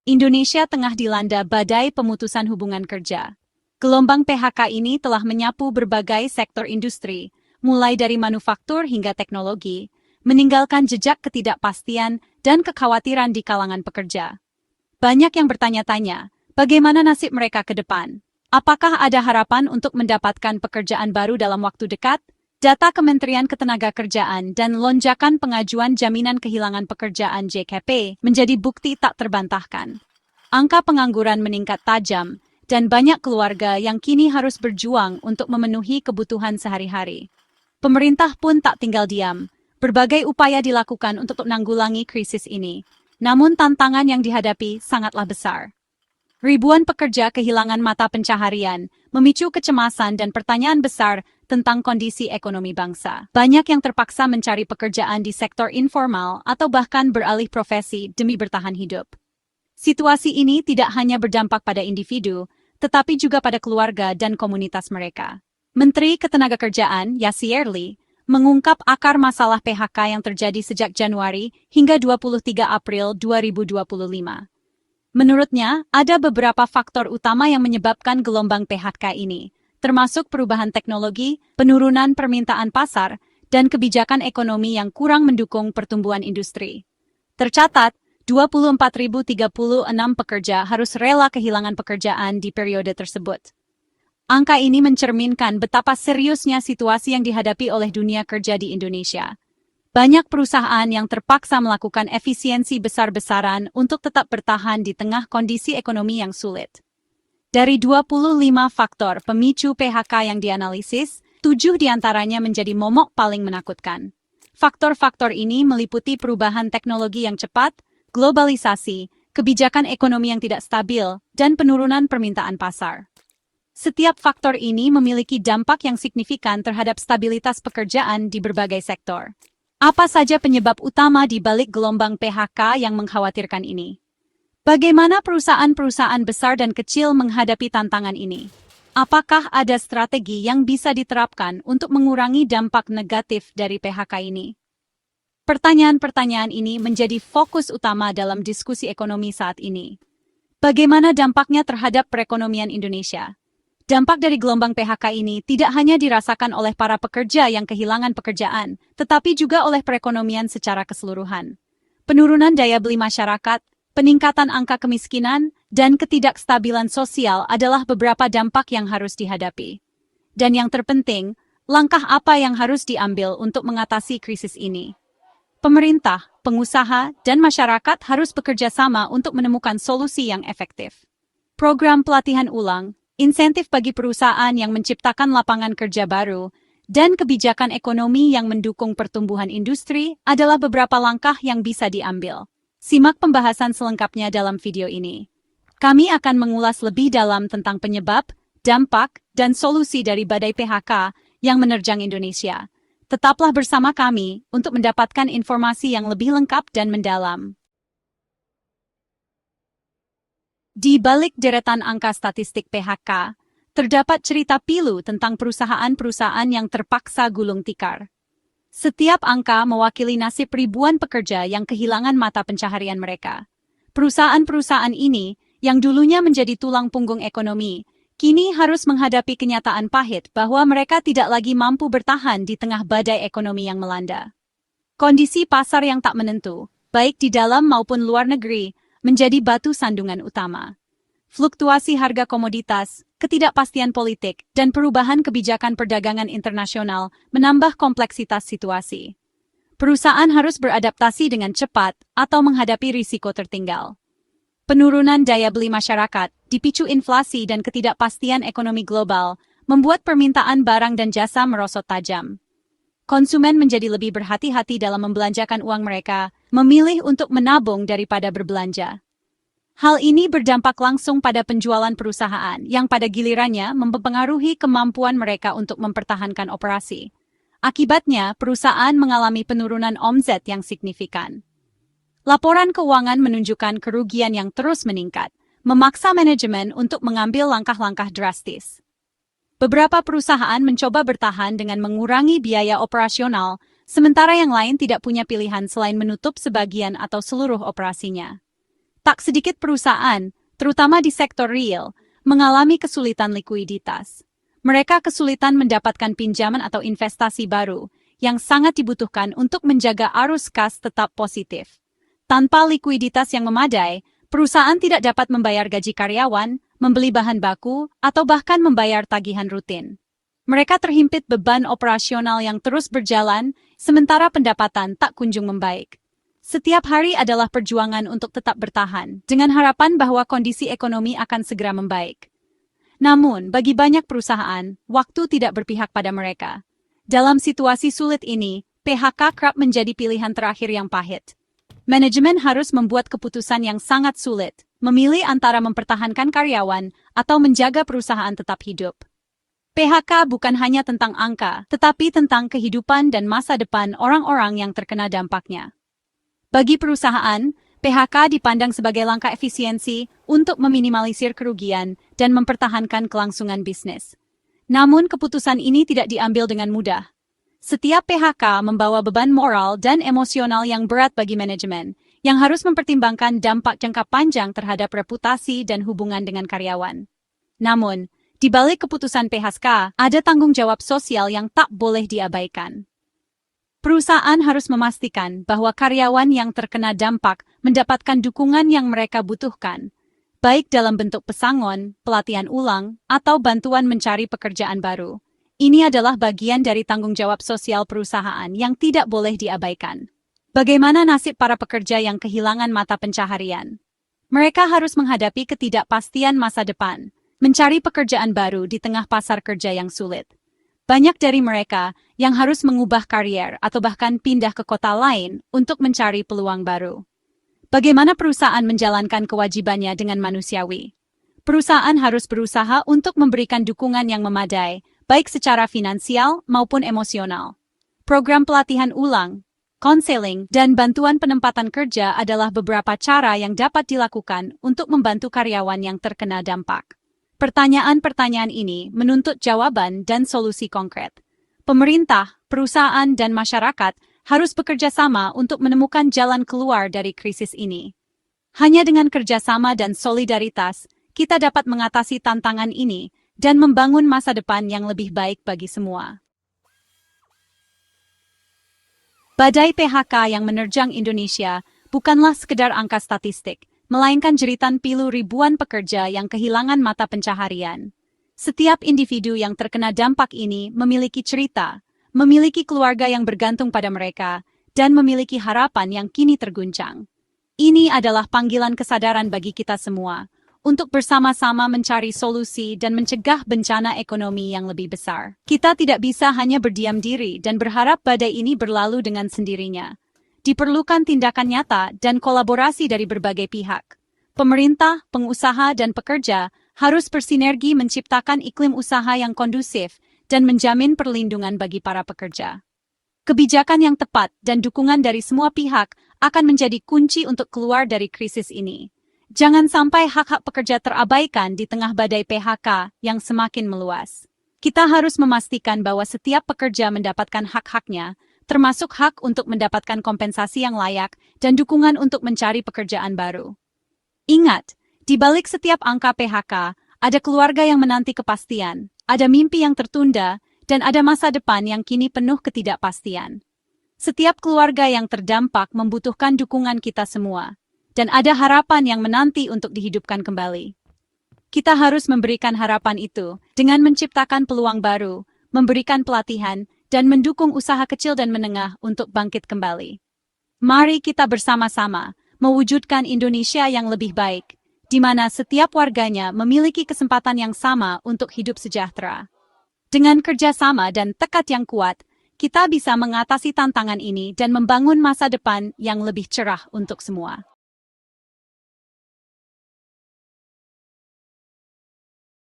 Indonesia tengah dilanda badai pemutusan hubungan kerja. Gelombang PHK ini telah menyapu berbagai sektor industri, mulai dari manufaktur hingga teknologi, meninggalkan jejak ketidakpastian dan kekhawatiran di kalangan pekerja. Banyak yang bertanya-tanya, bagaimana nasib mereka ke depan? Apakah ada harapan untuk mendapatkan pekerjaan baru dalam waktu dekat? Data Kementerian Ketenagakerjaan dan lonjakan pengajuan jaminan kehilangan pekerjaan JKP menjadi bukti tak terbantahkan. Angka pengangguran meningkat tajam, dan banyak keluarga yang kini harus berjuang untuk memenuhi kebutuhan sehari-hari. Pemerintah pun tak tinggal diam. Berbagai upaya dilakukan untuk menanggulangi krisis ini. Namun tantangan yang dihadapi sangatlah besar. Ribuan pekerja kehilangan mata pencaharian, memicu kecemasan dan pertanyaan besar tentang kondisi ekonomi bangsa. Banyak yang terpaksa mencari pekerjaan di sektor informal atau bahkan beralih profesi demi bertahan hidup. Situasi ini tidak hanya berdampak pada individu, tetapi juga pada keluarga dan komunitas mereka. Menteri Ketenagakerjaan, Yasir Lee, mengungkap akar masalah PHK yang terjadi sejak Januari hingga 23 April 2025. Menurutnya, ada beberapa faktor utama yang menyebabkan gelombang PHK ini, termasuk perubahan teknologi, penurunan permintaan pasar, dan kebijakan ekonomi yang kurang mendukung pertumbuhan industri. Tercatat, 24.036 pekerja harus rela kehilangan pekerjaan di periode tersebut. Angka ini mencerminkan betapa seriusnya situasi yang dihadapi oleh dunia kerja di Indonesia. Banyak perusahaan yang terpaksa melakukan efisiensi besar-besaran untuk tetap bertahan di tengah kondisi ekonomi yang sulit. Dari 25 faktor pemicu PHK yang dianalisis, 7 diantaranya menjadi momok paling menakutkan. Faktor-faktor ini meliputi perubahan teknologi yang cepat, globalisasi, kebijakan ekonomi yang tidak stabil, dan penurunan permintaan pasar. Setiap faktor ini memiliki dampak yang signifikan terhadap stabilitas pekerjaan di berbagai sektor. Apa saja penyebab utama di balik gelombang PHK yang mengkhawatirkan ini? Bagaimana perusahaan-perusahaan besar dan kecil menghadapi tantangan ini? Apakah ada strategi yang bisa diterapkan untuk mengurangi dampak negatif dari PHK ini? Pertanyaan-pertanyaan ini menjadi fokus utama dalam diskusi ekonomi saat ini. Bagaimana dampaknya terhadap perekonomian Indonesia? Dampak dari gelombang PHK ini tidak hanya dirasakan oleh para pekerja yang kehilangan pekerjaan, tetapi juga oleh perekonomian secara keseluruhan. Penurunan daya beli masyarakat, peningkatan angka kemiskinan, dan ketidakstabilan sosial adalah beberapa dampak yang harus dihadapi. Dan yang terpenting, langkah apa yang harus diambil untuk mengatasi krisis ini? Pemerintah, pengusaha, dan masyarakat harus bekerja sama untuk menemukan solusi yang efektif. Program pelatihan ulang, insentif bagi perusahaan yang menciptakan lapangan kerja baru, dan kebijakan ekonomi yang mendukung pertumbuhan industri adalah beberapa langkah yang bisa diambil. Simak pembahasan selengkapnya dalam video ini. Kami akan mengulas lebih dalam tentang penyebab, dampak, dan solusi dari badai PHK yang menerjang Indonesia. Tetaplah bersama kami untuk mendapatkan informasi yang lebih lengkap dan mendalam. Di balik deretan angka statistik PHK, terdapat cerita pilu tentang perusahaan-perusahaan yang terpaksa gulung tikar. Setiap angka mewakili nasib ribuan pekerja yang kehilangan mata pencaharian mereka. Perusahaan-perusahaan ini, yang dulunya menjadi tulang punggung ekonomi, kini harus menghadapi kenyataan pahit bahwa mereka tidak lagi mampu bertahan di tengah badai ekonomi yang melanda. Kondisi pasar yang tak menentu, baik di dalam maupun luar negeri, menjadi batu sandungan utama. Fluktuasi harga komoditas, ketidakpastian politik, dan perubahan kebijakan perdagangan internasional menambah kompleksitas situasi. Perusahaan harus beradaptasi dengan cepat atau menghadapi risiko tertinggal. Penurunan daya beli masyarakat, dipicu inflasi dan ketidakpastian ekonomi global, membuat permintaan barang dan jasa merosot tajam. Konsumen menjadi lebih berhati-hati dalam membelanjakan uang mereka, memilih untuk menabung daripada berbelanja. Hal ini berdampak langsung pada penjualan perusahaan yang pada gilirannya mempengaruhi kemampuan mereka untuk mempertahankan operasi. Akibatnya, perusahaan mengalami penurunan omzet yang signifikan. Laporan keuangan menunjukkan kerugian yang terus meningkat, memaksa manajemen untuk mengambil langkah-langkah drastis. Beberapa perusahaan mencoba bertahan dengan mengurangi biaya operasional, sementara yang lain tidak punya pilihan selain menutup sebagian atau seluruh operasinya. Tak sedikit perusahaan, terutama di sektor real, mengalami kesulitan likuiditas. Mereka kesulitan mendapatkan pinjaman atau investasi baru yang sangat dibutuhkan untuk menjaga arus kas tetap positif. Tanpa likuiditas yang memadai, perusahaan tidak dapat membayar gaji karyawan, membeli bahan baku, atau bahkan membayar tagihan rutin. Mereka terhimpit beban operasional yang terus berjalan, sementara pendapatan tak kunjung membaik. Setiap hari adalah perjuangan untuk tetap bertahan, dengan harapan bahwa kondisi ekonomi akan segera membaik. Namun, bagi banyak perusahaan, waktu tidak berpihak pada mereka. Dalam situasi sulit ini, PHK kerap menjadi pilihan terakhir yang pahit. Manajemen harus membuat keputusan yang sangat sulit, memilih antara mempertahankan karyawan atau menjaga perusahaan tetap hidup. PHK bukan hanya tentang angka, tetapi tentang kehidupan dan masa depan orang-orang yang terkena dampaknya. Bagi perusahaan, PHK dipandang sebagai langkah efisiensi untuk meminimalisir kerugian dan mempertahankan kelangsungan bisnis. Namun keputusan ini tidak diambil dengan mudah. Setiap PHK membawa beban moral dan emosional yang berat bagi manajemen, yang harus mempertimbangkan dampak jangka panjang terhadap reputasi dan hubungan dengan karyawan. Namun, di balik keputusan PHK, ada tanggung jawab sosial yang tak boleh diabaikan. Perusahaan harus memastikan bahwa karyawan yang terkena dampak mendapatkan dukungan yang mereka butuhkan, baik dalam bentuk pesangon, pelatihan ulang, atau bantuan mencari pekerjaan baru. Ini adalah bagian dari tanggung jawab sosial perusahaan yang tidak boleh diabaikan. Bagaimana nasib para pekerja yang kehilangan mata pencaharian? Mereka harus menghadapi ketidakpastian masa depan, mencari pekerjaan baru di tengah pasar kerja yang sulit. Banyak dari mereka yang harus mengubah karier atau bahkan pindah ke kota lain untuk mencari peluang baru. Bagaimana perusahaan menjalankan kewajibannya dengan manusiawi? Perusahaan harus berusaha untuk memberikan dukungan yang memadai, baik secara finansial maupun emosional. Program pelatihan ulang, konseling, dan bantuan penempatan kerja adalah beberapa cara yang dapat dilakukan untuk membantu karyawan yang terkena dampak. Pertanyaan-pertanyaan ini menuntut jawaban dan solusi konkret. Pemerintah, perusahaan, dan masyarakat harus bekerja sama untuk menemukan jalan keluar dari krisis ini. Hanya dengan kerjasama dan solidaritas, kita dapat mengatasi tantangan ini dan membangun masa depan yang lebih baik bagi semua. Badai PHK yang menerjang Indonesia bukanlah sekedar angka statistik, melainkan jeritan pilu ribuan pekerja yang kehilangan mata pencaharian. Setiap individu yang terkena dampak ini memiliki cerita, memiliki keluarga yang bergantung pada mereka, dan memiliki harapan yang kini terguncang. Ini adalah panggilan kesadaran bagi kita semua, untuk bersama-sama mencari solusi dan mencegah bencana ekonomi yang lebih besar. Kita tidak bisa hanya berdiam diri dan berharap badai ini berlalu dengan sendirinya. Diperlukan tindakan nyata dan kolaborasi dari berbagai pihak. Pemerintah, pengusaha, dan pekerja harus bersinergi menciptakan iklim usaha yang kondusif dan menjamin perlindungan bagi para pekerja. Kebijakan yang tepat dan dukungan dari semua pihak akan menjadi kunci untuk keluar dari krisis ini. Jangan sampai hak-hak pekerja terabaikan di tengah badai PHK yang semakin meluas. Kita harus memastikan bahwa setiap pekerja mendapatkan hak-haknya, termasuk hak untuk mendapatkan kompensasi yang layak dan dukungan untuk mencari pekerjaan baru. Ingat, di balik setiap angka PHK, ada keluarga yang menanti kepastian, ada mimpi yang tertunda, dan ada masa depan yang kini penuh ketidakpastian. Setiap keluarga yang terdampak membutuhkan dukungan kita semua, dan ada harapan yang menanti untuk dihidupkan kembali. Kita harus memberikan harapan itu dengan menciptakan peluang baru, memberikan pelatihan, dan mendukung usaha kecil dan menengah untuk bangkit kembali. Mari kita bersama-sama mewujudkan Indonesia yang lebih baik, di mana setiap warganya memiliki kesempatan yang sama untuk hidup sejahtera. Dengan kerjasama dan tekad yang kuat, kita bisa mengatasi tantangan ini dan membangun masa depan yang lebih cerah untuk semua.